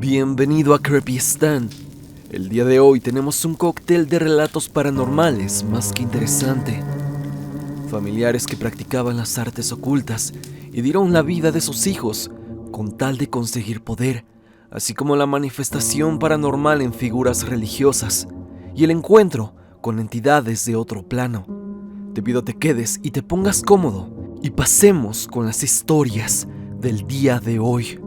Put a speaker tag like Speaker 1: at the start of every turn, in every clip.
Speaker 1: Bienvenido a Creepystan. El día de hoy tenemos un cóctel de relatos paranormales más que interesante. Familiares que practicaban las artes ocultas y dieron la vida de sus hijos con tal de conseguir poder, así como la manifestación paranormal en figuras religiosas y el encuentro con entidades de otro plano. Te pido te quedes y te pongas cómodo y pasemos con las historias del día de hoy.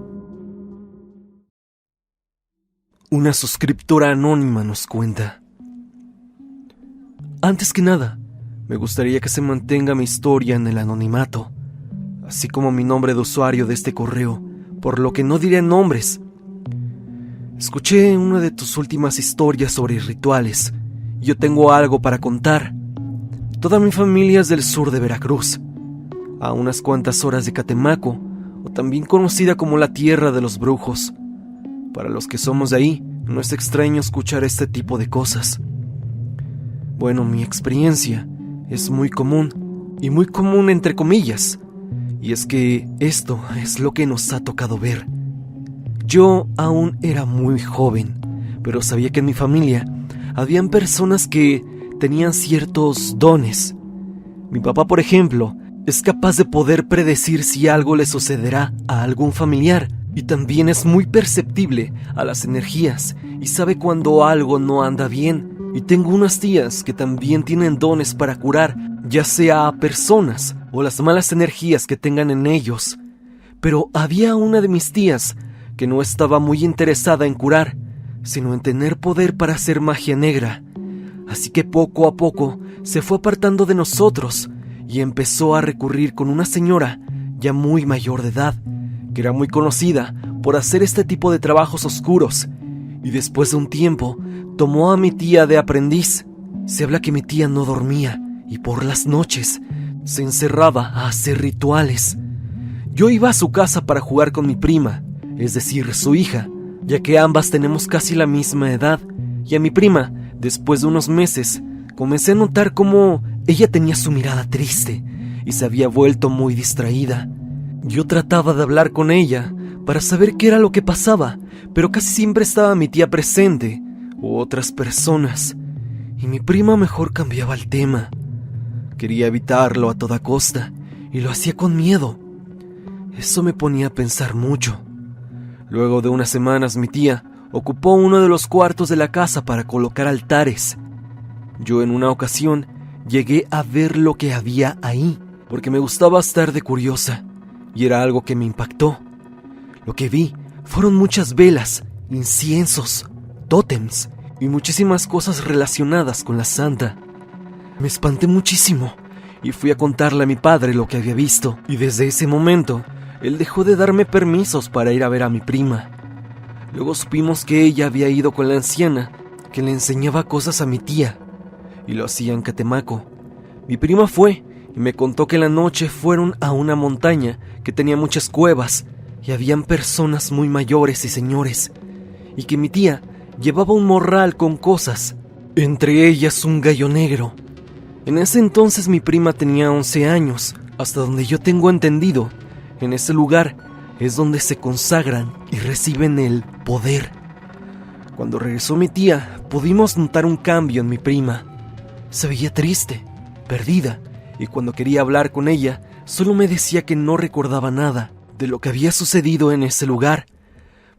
Speaker 1: Una suscriptora anónima nos cuenta: antes que nada, me gustaría que se mantenga mi historia en el anonimato, así como mi nombre de usuario de este correo, por lo que no diré nombres. Escuché una de tus últimas historias sobre rituales y yo tengo algo para contar. Toda mi familia es del sur de Veracruz, a unas cuantas horas de Catemaco, o también conocida como la tierra de los brujos. Para los que somos de ahí, no es extraño escuchar este tipo de cosas. Bueno, mi experiencia es muy común, y muy común entre comillas, y es que esto es lo que nos ha tocado ver. Yo aún era muy joven, pero sabía que en mi familia habían personas que tenían ciertos dones. Mi papá, por ejemplo, es capaz de poder predecir si algo le sucederá a algún familiar, y también es muy perceptible a las energías y sabe cuando algo no anda bien. Y tengo unas tías que también tienen dones para curar, ya sea a personas o las malas energías que tengan en ellos. Pero había una de mis tías que no estaba muy interesada en curar, sino en tener poder para hacer magia negra. Así que poco a poco se fue apartando de nosotros y empezó a recurrir con una señora ya muy mayor de edad, que era muy conocida por hacer este tipo de trabajos oscuros, y después de un tiempo tomó a mi tía de aprendiz. Se habla que mi tía no dormía y por las noches se encerraba a hacer rituales. Yo iba a su casa para jugar con mi prima, es decir, su hija, ya que ambas tenemos casi la misma edad, y a mi prima, después de unos meses, comencé a notar cómo ella tenía su mirada triste y se había vuelto muy distraída. Yo trataba de hablar con ella para saber qué era lo que pasaba, pero casi siempre estaba mi tía presente u otras personas, y mi prima mejor cambiaba el tema. Quería evitarlo a toda costa y lo hacía con miedo. Eso me ponía a pensar mucho. Luego de unas semanas mi tía ocupó uno de los cuartos de la casa para colocar altares. Yo en una ocasión llegué a ver lo que había ahí, porque me gustaba estar de curiosa. Y era algo que me impactó. Lo que vi fueron muchas velas, inciensos, tótems y muchísimas cosas relacionadas con la santa. Me espanté muchísimo y fui a contarle a mi padre lo que había visto. Y desde ese momento, él dejó de darme permisos para ir a ver a mi prima. Luego supimos que ella había ido con la anciana, que le enseñaba cosas a mi tía, y lo hacía en Catemaco. Mi prima fue y me contó que en la noche fueron a una montaña que tenía muchas cuevas y habían personas muy mayores y señores, y que mi tía llevaba un morral con cosas, entre ellas un gallo negro. En ese entonces mi prima tenía 11 años, hasta donde yo tengo entendido. En ese lugar es donde se consagran y reciben el poder. Cuando regresó mi tía, pudimos notar un cambio en mi prima. Se veía triste, perdida, y cuando quería hablar con ella, solo me decía que no recordaba nada de lo que había sucedido en ese lugar.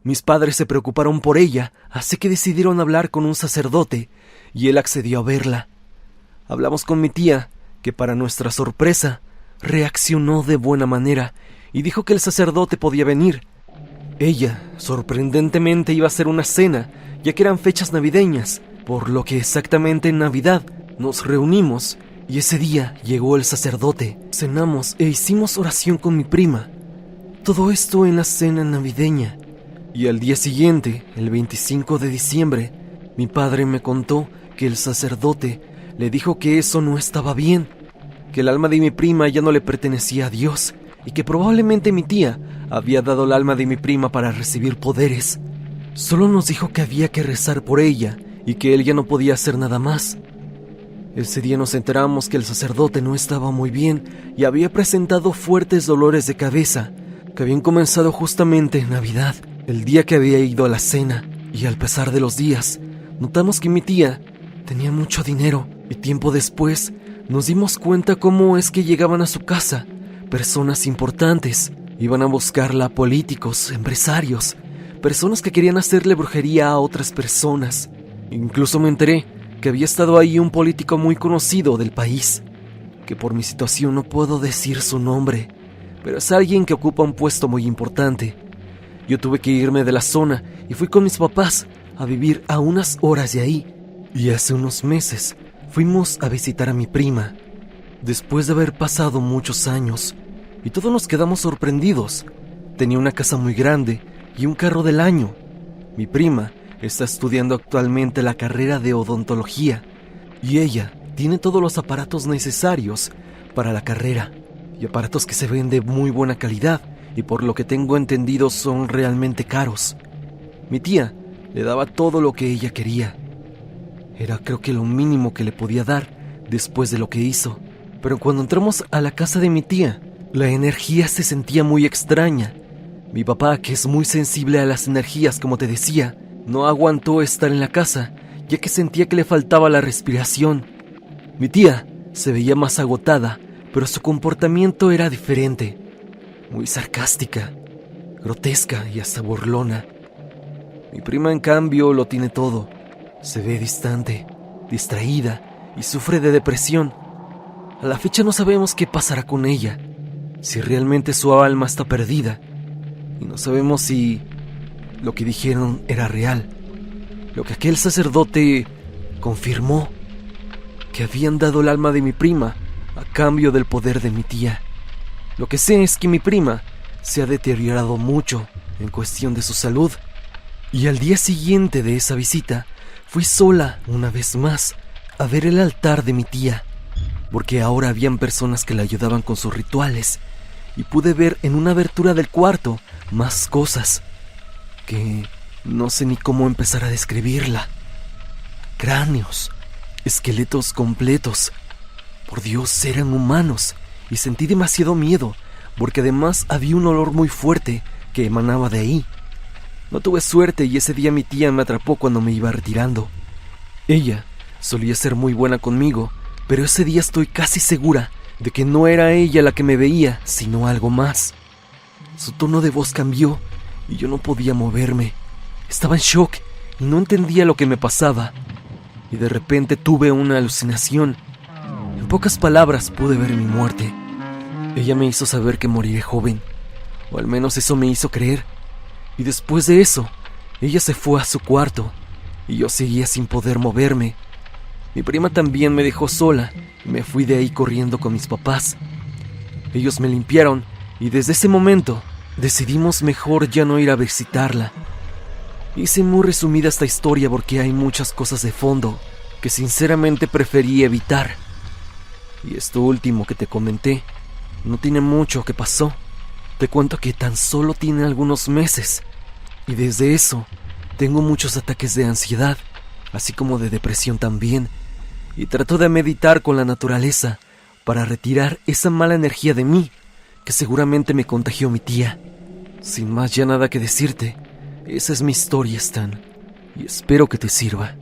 Speaker 1: Mis padres se preocuparon por ella, así que decidieron hablar con un sacerdote, y él accedió a verla. Hablamos con mi tía, que para nuestra sorpresa, reaccionó de buena manera, y dijo que el sacerdote podía venir. Ella, sorprendentemente, iba a hacer una cena, ya que eran fechas navideñas, por lo que exactamente en Navidad nos reunimos. Y ese día llegó el sacerdote, cenamos e hicimos oración con mi prima. Todo esto en la cena navideña. Y al día siguiente, el 25 de diciembre, mi padre me contó que el sacerdote le dijo que eso no estaba bien, que el alma de mi prima ya no le pertenecía a Dios y que probablemente mi tía había dado el alma de mi prima para recibir poderes. Solo nos dijo que había que rezar por ella y que él ya no podía hacer nada más. Ese día nos enteramos que el sacerdote no estaba muy bien y había presentado fuertes dolores de cabeza que habían comenzado justamente en Navidad. el día que había ido a la cena, y al pasar de los días, notamos que mi tía tenía mucho dinero, y tiempo después nos dimos cuenta cómo es que llegaban a su casa personas importantes. Iban a buscarla políticos, empresarios, personas que querían hacerle brujería a otras personas. Incluso me enteré que había estado ahí un político muy conocido del país, que por mi situación no puedo decir su nombre, pero es alguien que ocupa un puesto muy importante. Yo tuve que irme de la zona y fui con mis papás a vivir a unas horas de ahí. Y hace unos meses fuimos a visitar a mi prima, después de haber pasado muchos años, y todos nos quedamos sorprendidos. Tenía una casa muy grande y un carro del año. Mi prima está estudiando actualmente la carrera de odontología, y ella tiene todos los aparatos necesarios para la carrera, y aparatos que se ven de muy buena calidad, y por lo que tengo entendido son realmente caros. Mi tía le daba todo lo que ella quería. Era creo que lo mínimo que le podía dar después de lo que hizo. Pero cuando entramos a la casa de mi tía, la energía se sentía muy extraña. Mi papá, que es muy sensible a las energías, como te decía, no aguantó estar en la casa, ya que sentía que le faltaba la respiración. Mi tía se veía más agotada, pero su comportamiento era diferente. Muy sarcástica, grotesca y hasta burlona. Mi prima, en cambio, lo tiene todo. Se ve distante, distraída y sufre de depresión. A la fecha no sabemos qué pasará con ella, si realmente su alma está perdida, y no sabemos si lo que dijeron era real, lo que aquel sacerdote confirmó, que habían dado el alma de mi prima a cambio del poder de mi tía. Lo que sé es que mi prima se ha deteriorado mucho en cuestión de su salud, y al día siguiente de esa visita fui sola una vez más a ver el altar de mi tía, porque ahora habían personas que la ayudaban con sus rituales, y pude ver en una abertura del cuarto más cosas que no sé ni cómo empezar a describirla. Cráneos, esqueletos completos. Por Dios, eran humanos, y sentí demasiado miedo, porque además había un olor muy fuerte que emanaba de ahí. No tuve suerte y ese día mi tía me atrapó cuando me iba retirando. Ella solía ser muy buena conmigo, pero ese día estoy casi segura de que no era ella la que me veía, sino algo más. Su tono de voz cambió y yo no podía moverme. Estaba en shock y no entendía lo que me pasaba. Y de repente tuve una alucinación. En pocas palabras pude ver mi muerte. Ella me hizo saber que moriré joven, o al menos eso me hizo creer. Y después de eso, ella se fue a su cuarto y yo seguía sin poder moverme. Mi prima también me dejó sola y me fui de ahí corriendo con mis papás. Ellos me limpiaron y desde ese momento decidimos mejor ya no ir a visitarla. Hice muy resumida esta historia porque hay muchas cosas de fondo que sinceramente preferí evitar. Y esto último que te comenté no tiene mucho que pasó. Te cuento que tan solo tiene algunos meses, y desde eso tengo muchos ataques de ansiedad, así como de depresión también, y trato de meditar con la naturaleza para retirar esa mala energía de mí que seguramente me contagió mi tía. Sin más ya nada que decirte, esa es mi historia, Stan, y espero que te sirva.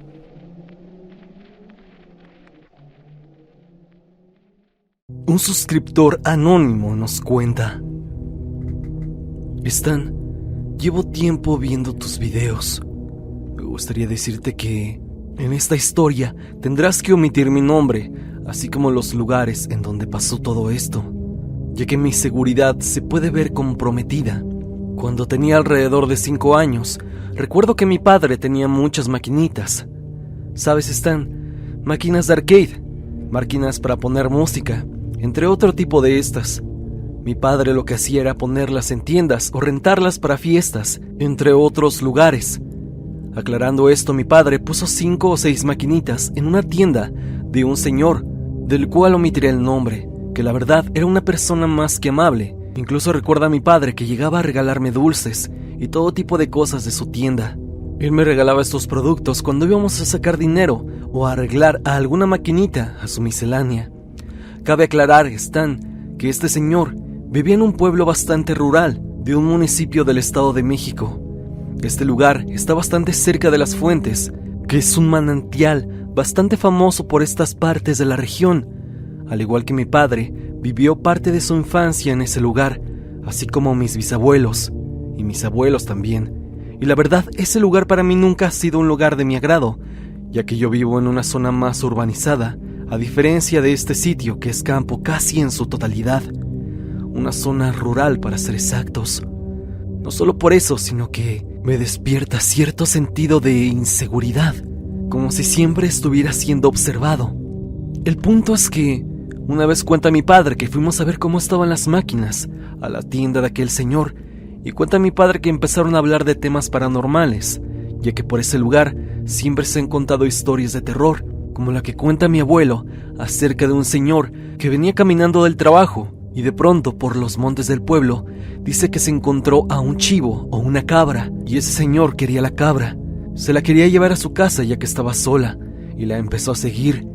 Speaker 1: Un suscriptor anónimo nos cuenta: Stan, llevo tiempo viendo tus videos. Me gustaría decirte que en esta historia tendrás que omitir mi nombre, así como los lugares en donde pasó todo esto, ya que mi seguridad se puede ver comprometida. Cuando tenía alrededor de 5 años, recuerdo que mi padre tenía muchas maquinitas. ¿Sabes, Stan? Máquinas de arcade, máquinas para poner música, entre otro tipo de estas. Mi padre lo que hacía era ponerlas en tiendas o rentarlas para fiestas, entre otros lugares. Aclarando esto, mi padre puso 5 o 6 maquinitas en una tienda de un señor, del cual omitiré el nombre, que la verdad era una persona más que amable. Incluso recuerda a mi padre que llegaba a regalarme dulces y todo tipo de cosas de su tienda. Él me regalaba estos productos cuando íbamos a sacar dinero o a arreglar a alguna maquinita a su miscelánea. Cabe aclarar, Stan, que este señor vivía en un pueblo bastante rural de un municipio del Estado de México. Este lugar está bastante cerca de las fuentes, que es un manantial bastante famoso por estas partes de la región. Al igual que mi padre, vivió parte de su infancia en ese lugar, así como mis bisabuelos, y mis abuelos también. Y la verdad, ese lugar para mí nunca ha sido un lugar de mi agrado, ya que yo vivo en una zona más urbanizada, a diferencia de este sitio que es campo casi en su totalidad. Una zona rural para ser exactos. No solo por eso, sino que me despierta cierto sentido de inseguridad, como si siempre estuviera siendo observado. El punto es que, una vez cuenta mi padre que fuimos a ver cómo estaban las máquinas a la tienda de aquel señor, y cuenta mi padre que empezaron a hablar de temas paranormales, ya que por ese lugar siempre se han contado historias de terror, como la que cuenta mi abuelo acerca de un señor que venía caminando del trabajo y de pronto por los montes del pueblo dice que se encontró a un chivo o una cabra, y ese señor quería la cabra. Se la quería llevar a su casa ya que estaba sola y la empezó a seguir,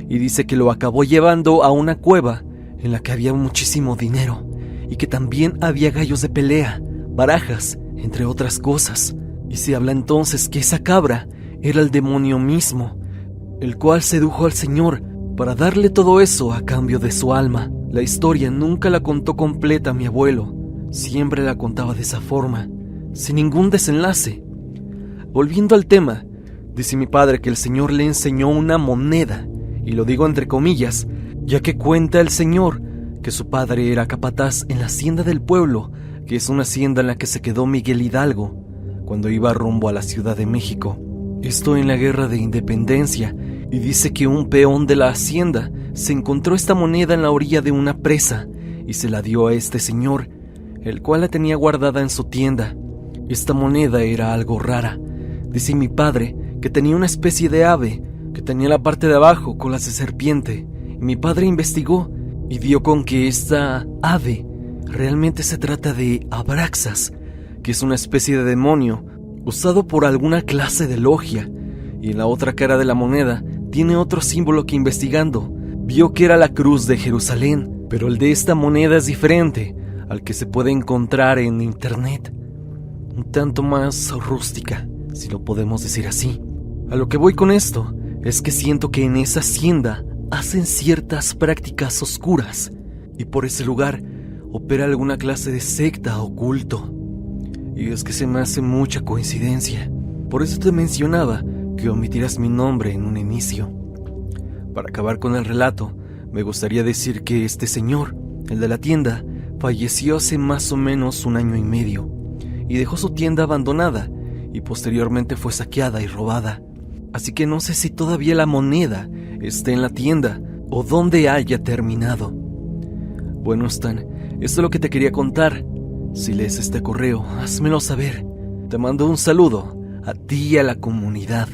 Speaker 1: y dice que lo acabó llevando a una cueva en la que había muchísimo dinero y que también había gallos de pelea, barajas, entre otras cosas. Y se habla entonces que esa cabra era el demonio mismo, el cual sedujo al señor para darle todo eso a cambio de su alma. La historia nunca la contó completa mi abuelo, siempre la contaba de esa forma, sin ningún desenlace. Volviendo al tema, dice mi padre que el señor le enseñó una moneda, y lo digo entre comillas, ya que cuenta el señor que su padre era capataz en la hacienda del pueblo, que es una hacienda en la que se quedó Miguel Hidalgo cuando iba rumbo a la Ciudad de México. Esto en la Guerra de Independencia, y dice que un peón de la hacienda se encontró esta moneda en la orilla de una presa y se la dio a este señor, el cual la tenía guardada en su tienda. Esta moneda era algo rara. Dice mi padre que tenía una especie de ave, que tenía la parte de abajo colas de serpiente, y mi padre investigó y dio con que esta ave realmente se trata de Abraxas, que es una especie de demonio usado por alguna clase de logia, y en la otra cara de la moneda tiene otro símbolo que investigando vio que era la cruz de Jerusalén, pero el de esta moneda es diferente al que se puede encontrar en internet, un tanto más rústica, si lo podemos decir así. A lo que voy con esto es que siento que en esa hacienda hacen ciertas prácticas oscuras y por ese lugar opera alguna clase de secta o culto. Y es que se me hace mucha coincidencia. Por eso te mencionaba que omitirás mi nombre en un inicio. Para acabar con el relato, me gustaría decir que este señor, el de la tienda, falleció hace más o menos 1 año y medio y dejó su tienda abandonada y posteriormente fue saqueada y robada. Así que no sé si todavía la moneda esté en la tienda o dónde haya terminado. Bueno, Stan, esto es lo que te quería contar. Si lees este correo, házmelo saber. Te mando un saludo a ti y a la comunidad.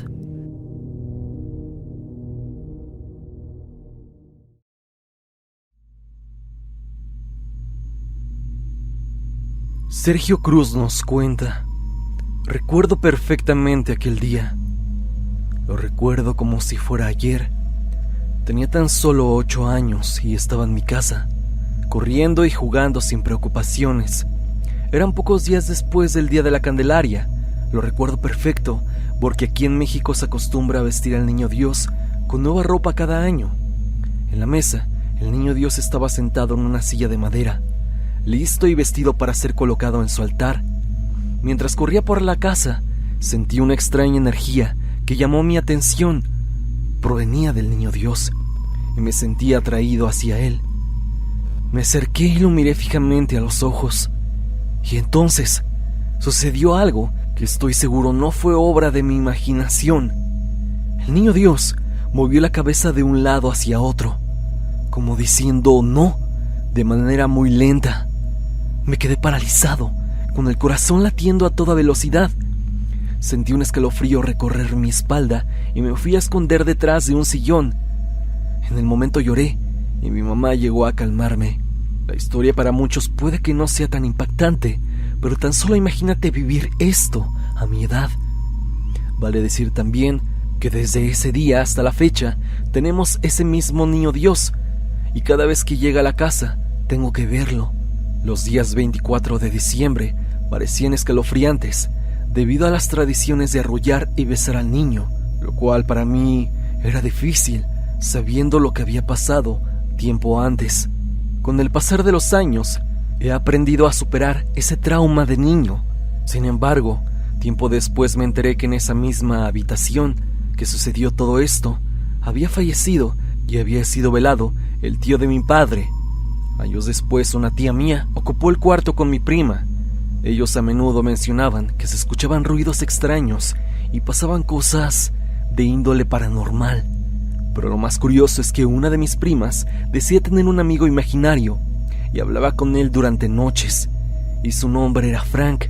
Speaker 1: Sergio Cruz nos cuenta: recuerdo perfectamente aquel día. Lo recuerdo como si fuera ayer. Tenía tan solo 8 años y estaba en mi casa, corriendo y jugando sin preocupaciones. Eran pocos días después del Día de la Candelaria. Lo recuerdo perfecto porque aquí en México se acostumbra a vestir al Niño Dios con nueva ropa cada año. En la mesa, el Niño Dios estaba sentado en una silla de madera, listo y vestido para ser colocado en su altar. Mientras corría por la casa, sentí una extraña energía que llamó mi atención. Provenía del Niño Dios y me sentí atraído hacia él. Me acerqué y lo miré fijamente a los ojos. Y entonces sucedió algo que estoy seguro no fue obra de mi imaginación. El Niño Dios movió la cabeza de un lado hacia otro, como diciendo no, de manera muy lenta. Me quedé paralizado, con el corazón latiendo a toda velocidad. Sentí un escalofrío recorrer mi espalda y me fui a esconder detrás de un sillón. En el momento lloré y mi mamá llegó a calmarme. La historia para muchos puede que no sea tan impactante, pero tan solo imagínate vivir esto a mi edad. Vale decir también que desde ese día hasta la fecha tenemos ese mismo Niño Dios y cada vez que llega a la casa tengo que verlo. Los días 24 de diciembre parecían escalofriantes, debido a las tradiciones de arrullar y besar al niño, lo cual para mí era difícil, sabiendo lo que había pasado tiempo antes. Con el pasar de los años, he aprendido a superar ese trauma de niño. Sin embargo, tiempo después me enteré que en esa misma habitación que sucedió todo esto, había fallecido y había sido velado el tío de mi padre. Años después, una tía mía ocupó el cuarto con mi prima. Ellos a menudo mencionaban que se escuchaban ruidos extraños y pasaban cosas de índole paranormal. Pero lo más curioso es que una de mis primas decía tener un amigo imaginario y hablaba con él durante noches, y su nombre era Frank.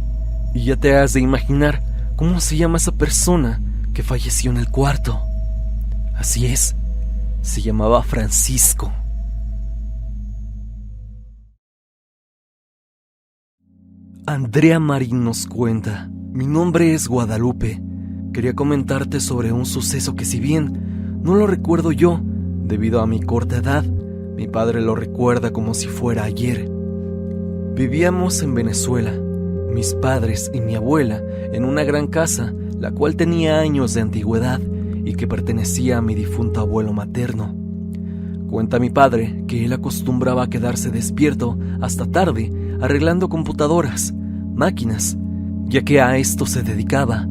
Speaker 1: Y ya te has de imaginar cómo se llama esa persona que falleció en el cuarto. Así es, se llamaba Francisco. Andrea Marín nos cuenta: mi nombre es Guadalupe. Quería comentarte sobre un suceso que, si bien no lo recuerdo yo, debido a mi corta edad, mi padre lo recuerda como si fuera ayer. Vivíamos en Venezuela, mis padres y mi abuela, en una gran casa, la cual tenía años de antigüedad y que pertenecía a mi difunto abuelo materno. Cuenta mi padre que él acostumbraba a quedarse despierto hasta tarde arreglando computadoras, máquinas, ya que a esto se dedicaba.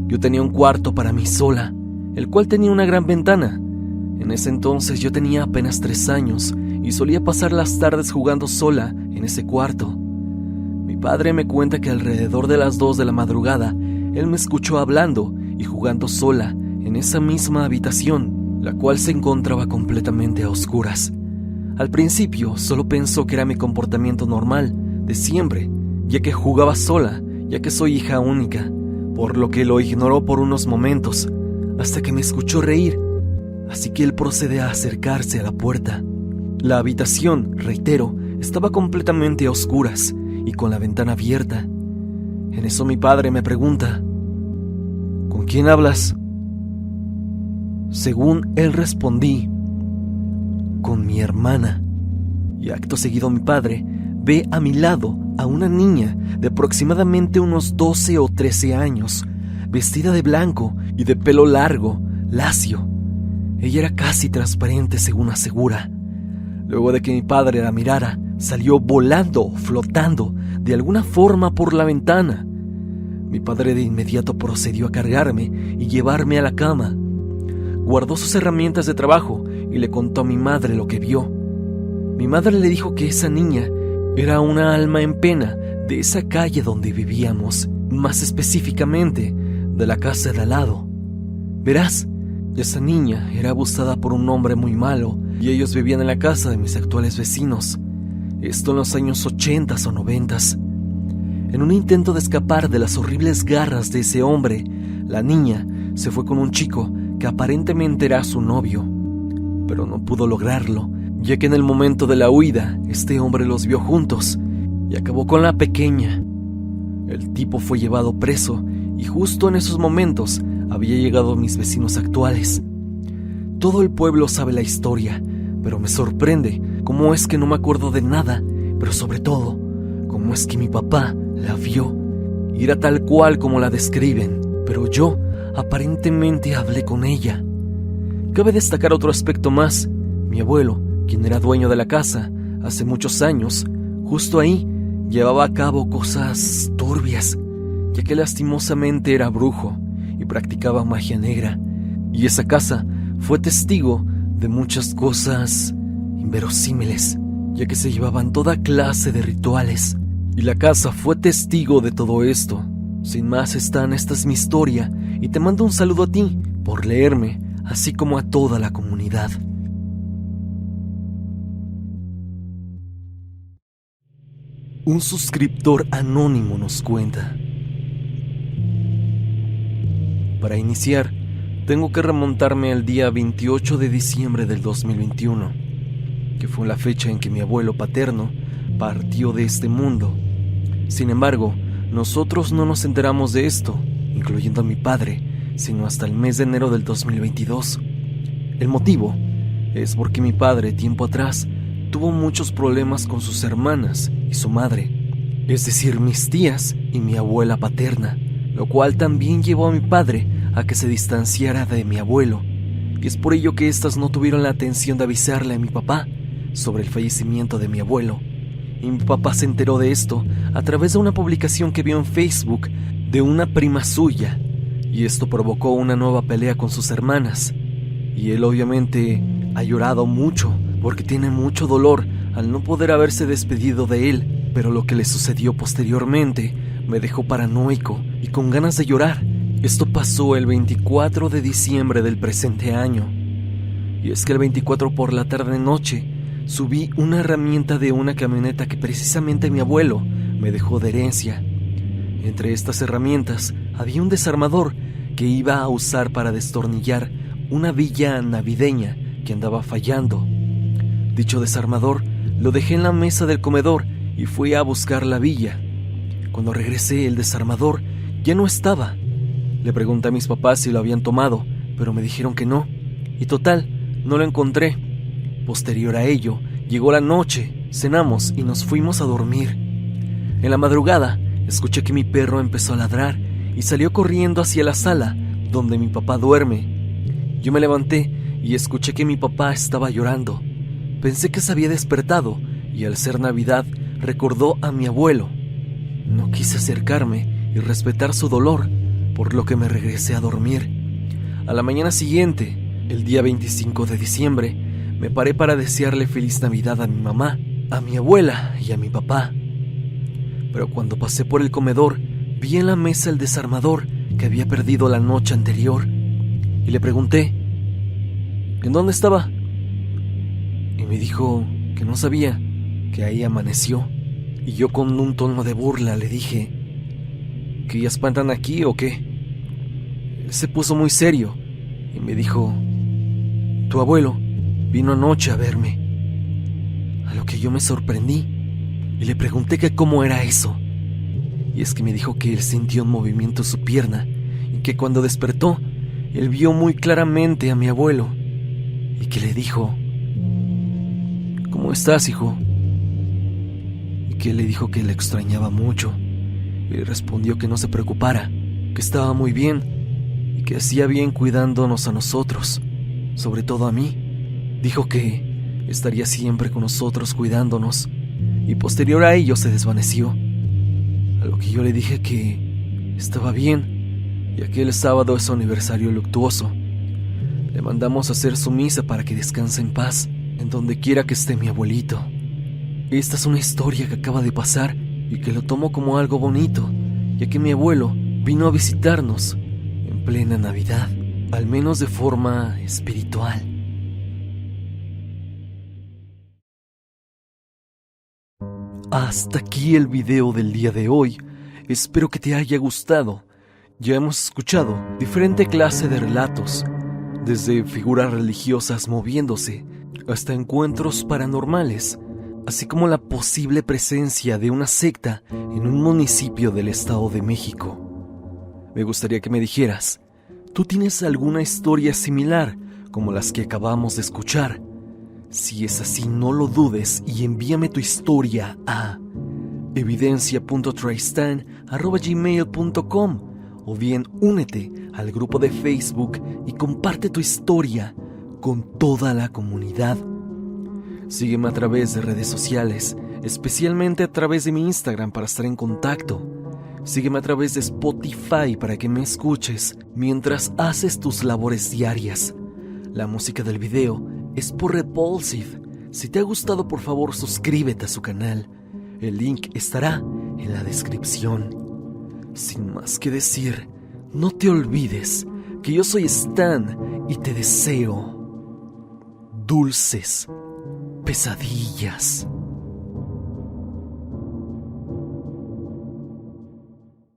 Speaker 1: Yo tenía un cuarto para mí sola, el cual tenía una gran ventana. En ese entonces yo tenía apenas 3 años y solía pasar las tardes jugando sola en ese cuarto. Mi padre me cuenta que alrededor de las 2 de la madrugada, él me escuchó hablando y jugando sola en esa misma habitación, la cual se encontraba completamente a oscuras. Al principio solo pensó que era mi comportamiento normal de siempre, ya que jugaba sola, ya que soy hija única, por lo que lo ignoró por unos momentos, hasta que me escuchó reír, así que él procede a acercarse a la puerta. La habitación, reitero, estaba completamente a oscuras y con la ventana abierta. En eso mi padre me pregunta: ¿con quién hablas? Según él respondí: con mi hermana. Y acto seguido mi padre ve a mi lado a una niña de aproximadamente unos 12 o 13 años, vestida de blanco y de pelo largo, lacio. Ella era casi transparente, según asegura. Luego de que mi padre la mirara, salió volando, flotando, de alguna forma por la ventana. Mi padre de inmediato procedió a cargarme y llevarme a la cama. Guardó sus herramientas de trabajo y le contó a mi madre lo que vio. Mi madre le dijo que esa niña era una alma en pena de esa calle donde vivíamos, más específicamente de la casa de al lado. Verás, esa niña era abusada por un hombre muy malo y ellos vivían en la casa de mis actuales vecinos. Esto en los años 80 o 90. En un intento de escapar de las horribles garras de ese hombre, la niña se fue con un chico que aparentemente era su novio, pero no pudo lograrlo, ya que en el momento de la huida, este hombre los vio juntos y acabó con la pequeña. El tipo fue llevado preso y justo en esos momentos había llegado mis vecinos actuales. Todo el pueblo sabe la historia, pero me sorprende cómo es que no me acuerdo de nada, pero sobre todo, cómo es que mi papá la vio y era tal cual como la describen, pero yo aparentemente hablé con ella. Cabe destacar otro aspecto más: mi abuelo, quien era dueño de la casa hace muchos años, justo ahí llevaba a cabo cosas turbias, ya que lastimosamente era brujo y practicaba magia negra, y esa casa fue testigo de muchas cosas inverosímiles, ya que se llevaban toda clase de rituales, y la casa fue testigo de todo esto. Sin más, esta es mi historia, y te mando un saludo a ti por leerme, así como a toda la comunidad. Un suscriptor anónimo nos cuenta: para iniciar, tengo que remontarme al día 28 de diciembre del 2021, que fue la fecha en que mi abuelo paterno partió de este mundo. Sin embargo, nosotros no nos enteramos de esto, incluyendo a mi padre, sino hasta el mes de enero del 2022. El motivo es porque mi padre, tiempo atrás, tuvo muchos problemas con sus hermanas y su madre, es decir, mis tías y mi abuela paterna, lo cual también llevó a mi padre a que se distanciara de mi abuelo, y es por ello que éstas no tuvieron la atención de avisarle a mi papá sobre el fallecimiento de mi abuelo. Y mi papá se enteró de esto a través de una publicación que vio en Facebook de una prima suya, y esto provocó una nueva pelea con sus hermanas. Y él obviamente ha llorado mucho porque tiene mucho dolor al no poder haberse despedido de él, pero lo que le sucedió posteriormente me dejó paranoico y con ganas de llorar. Esto pasó el 24 de diciembre del presente año, y es que el 24 por la tarde-noche subí una herramienta de una camioneta que precisamente mi abuelo me dejó de herencia. Entre estas herramientas había un desarmador que iba a usar para destornillar una villa navideña que andaba fallando. Dicho desarmador lo dejé en la mesa del comedor y fui a buscar la villa. Cuando regresé, el desarmador ya no estaba. Le pregunté a mis papás si lo habían tomado, pero me dijeron que no, y total, no lo encontré. Posterior a ello, llegó la noche, cenamos y nos fuimos a dormir. En la madrugada, escuché que mi perro empezó a ladrar y salió corriendo hacia la sala donde mi papá duerme. Yo me levanté y escuché que mi papá estaba llorando. Pensé que se había despertado y al ser Navidad recordó a mi abuelo. No quise acercarme y respetar su dolor, por lo que me regresé a dormir. A la mañana siguiente, el día 25 de diciembre, me paré para desearle feliz Navidad a mi mamá, a mi abuela y a mi papá. Pero cuando pasé por el comedor, vi en la mesa el desarmador que había perdido la noche anterior y le pregunté, ¿en dónde estaba? Y me dijo que no sabía, que ahí amaneció. Y yo con un tono de burla le dije, ¿que ya espantan aquí o qué? Él se puso muy serio y me dijo, tu abuelo vino anoche a verme. A lo que yo me sorprendí y le pregunté que cómo era eso. Y es que me dijo que él sintió un movimiento en su pierna y que cuando despertó, él vio muy claramente a mi abuelo y que le dijo, ¿cómo estás, hijo? Y que le dijo que le extrañaba mucho. Y le respondió que no se preocupara, que estaba muy bien y que hacía bien cuidándonos a nosotros, sobre todo a mí. Dijo que estaría siempre con nosotros cuidándonos y posterior a ello se desvaneció. A lo que yo le dije que estaba bien, ya que el sábado es su aniversario luctuoso. Le mandamos a hacer su misa para que descanse en paz, en donde quiera que esté mi abuelito. Esta es una historia que acaba de pasar y que lo tomo como algo bonito, ya que mi abuelo vino a visitarnos en plena Navidad, al menos de forma espiritual. Hasta aquí el video del día de hoy. Espero que te haya gustado. Ya hemos escuchado diferente clase de relatos, desde figuras religiosas moviéndose hasta encuentros paranormales, así como la posible presencia de una secta en un municipio del Estado de México. Me gustaría que me dijeras, ¿tú tienes alguna historia similar como las que acabamos de escuchar? Si es así, no lo dudes y envíame tu historia a evidencia.tristan@gmail.com o bien únete al grupo de Facebook y comparte tu historia con toda la comunidad. Sígueme a través de redes sociales, especialmente a través de mi Instagram para estar en contacto. Sígueme a través de Spotify para que me escuches mientras haces tus labores diarias. La música del video es por Repulsive. Si te ha gustado, por favor, suscríbete a su canal. El link estará en la descripción. Sin más que decir, no te olvides que yo soy Stan y te deseo dulces pesadillas.